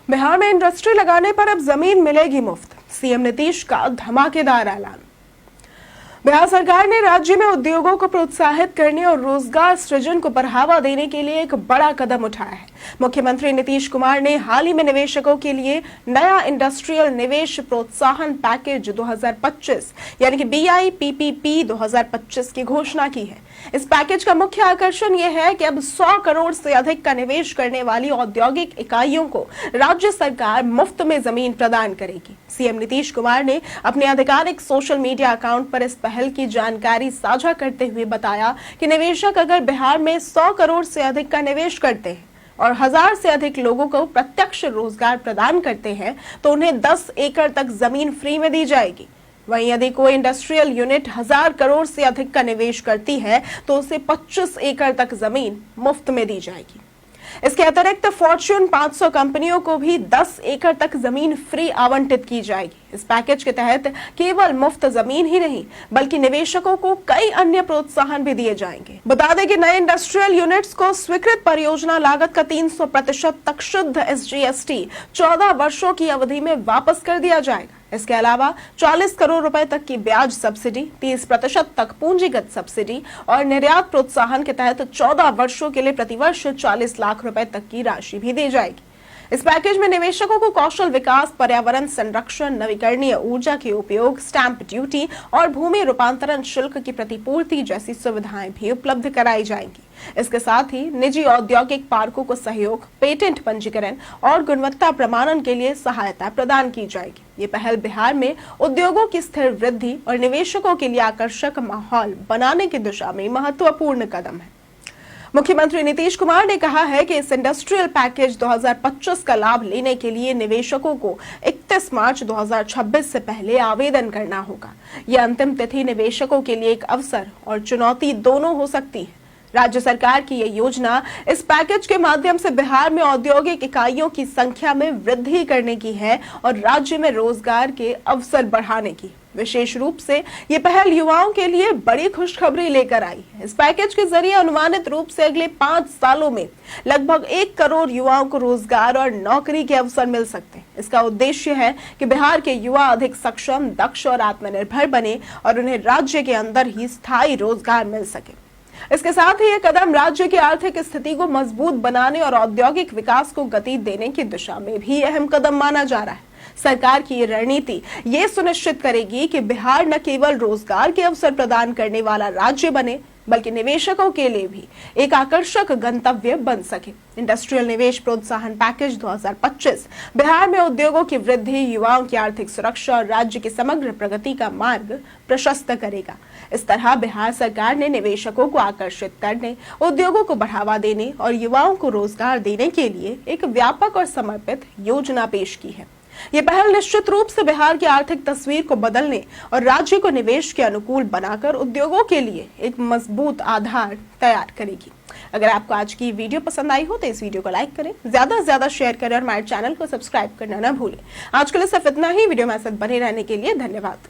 बिहार में इंडस्ट्री लगाने पर अब जमीन मिलेगी मुफ्त। सीएम नीतीश का धमाकेदार ऐलान। बिहार सरकार ने राज्य में उद्योगों को प्रोत्साहित करने और रोजगार सृजन को बढ़ावा देने के लिए एक बड़ा कदम उठाया है। मुख्यमंत्री नीतीश कुमार ने हाल ही में निवेशकों के लिए नया इंडस्ट्रियल निवेश प्रोत्साहन पैकेज 2025 यानी कि BIPPP 2025 की घोषणा की है। इस पैकेज का मुख्य आकर्षण यह है कि अब 100 करोड़ से अधिक का निवेश करने वाली औद्योगिक इकाइयों को राज्य सरकार मुफ्त में जमीन प्रदान करेगी। सीएम नीतीश कुमार ने अपने आधिकारिक सोशल मीडिया अकाउंट पर इस पहल की जानकारी साझा करते हुए बताया कि निवेशक अगर बिहार में 100 करोड़ से अधिक का निवेश करते हैं और 1000 से अधिक लोगों को प्रत्यक्ष रोजगार प्रदान करते हैं तो उन्हें 10 एकड़ तक जमीन फ्री में दी जाएगी। वहीं यदि कोई इंडस्ट्रियल यूनिट 1000 करोड़ से अधिक का निवेश करती है तो उसे 25 एकड़ तक जमीन मुफ्त में दी जाएगी। इसके अतिरिक्त फॉर्च्यून 500 कंपनियों को भी 10 एकड़ तक जमीन फ्री आवंटित की जाएगी। इस पैकेज के तहत केवल मुफ्त जमीन ही नहीं बल्कि निवेशकों को कई अन्य प्रोत्साहन भी दिए जाएंगे। बता दें कि नए इंडस्ट्रियल यूनिट्स को स्वीकृत परियोजना लागत का 300% तक शुद्ध SGST 14 वर्षों की अवधि में वापस कर दिया जाएगा। इसके अलावा 40 करोड़ रुपए तक की ब्याज सब्सिडी, 30% तक पूंजीगत सब्सिडी और निर्यात प्रोत्साहन के तहत 14 वर्षों के लिए प्रतिवर्ष 40 लाख रुपए तक की राशि भी दी जाएगी। इस पैकेज में निवेशकों को कौशल विकास, पर्यावरण संरक्षण, नवीकरणीय ऊर्जा के उपयोग, स्टैंप ड्यूटी और भूमि रूपांतरण शुल्क की प्रतिपूर्ति जैसी सुविधाएं भी उपलब्ध कराई जाएंगी। इसके साथ ही निजी औद्योगिक पार्कों को सहयोग, पेटेंट पंजीकरण और गुणवत्ता प्रमाणन के लिए सहायता प्रदान की जाएगी। ये पहल बिहार में उद्योगों की स्थिर वृद्धि और निवेशकों के लिए आकर्षक माहौल बनाने की दिशा में महत्वपूर्ण कदम है। मुख्यमंत्री नीतीश कुमार ने कहा है कि इस इंडस्ट्रियल पैकेज 2025 का लाभ लेने के लिए निवेशकों को 31 मार्च 2026 से पहले आवेदन करना होगा। यह अंतिम तिथि निवेशकों के लिए एक अवसर और चुनौती दोनों हो सकती है। राज्य सरकार की यह योजना इस पैकेज के माध्यम से बिहार में औद्योगिक इकाइयों की संख्या में वृद्धि करने की है और राज्य में रोजगार के अवसर बढ़ाने की। विशेष रूप से ये पहल युवाओं के लिए बड़ी खुशखबरी लेकर आई है। इस पैकेज के जरिए अनुमानित रूप से अगले 5 सालों में लगभग 1 करोड़ युवाओं को रोजगार और नौकरी के अवसर मिल सकते हैं। इसका उद्देश्य है कि बिहार के युवा अधिक सक्षम, दक्ष और आत्मनिर्भर बने और उन्हें राज्य के अंदर ही स्थायी रोजगार मिल सके। इसके साथ ही यह कदम राज्य की आर्थिक स्थिति को मजबूत बनाने और औद्योगिक विकास को गति देने की दिशा में भी अहम कदम माना जा रहा है। सरकार की ये रणनीति ये सुनिश्चित करेगी कि बिहार न केवल रोजगार के अवसर प्रदान करने वाला राज्य बने बल्कि निवेशकों के लिए भी एक आकर्षक गंतव्य बन सके। इंडस्ट्रियल निवेश प्रोत्साहन पैकेज 2025 बिहार में उद्योगों की वृद्धि, युवाओं की आर्थिक सुरक्षा और राज्य की समग्र प्रगति का मार्ग प्रशस्त करेगा। इस तरह बिहार सरकार ने निवेशकों को आकर्षित करने, उद्योगों को बढ़ावा देने और युवाओं को रोजगार देने के लिए एक व्यापक और समर्पित योजना पेश की है। ये पहल निश्चित रूप से बिहार की आर्थिक तस्वीर को बदलने और राज्य को निवेश के अनुकूल बनाकर उद्योगों के लिए एक मजबूत आधार तैयार करेगी। अगर आपको आज की वीडियो पसंद आई हो तो इस वीडियो को लाइक करें, ज्यादा से ज्यादा शेयर करें और हमारे चैनल को सब्सक्राइब करना न भूलें। आज के लिए सिर्फ इतना ही। वीडियो में साथ बने रहने के लिए धन्यवाद।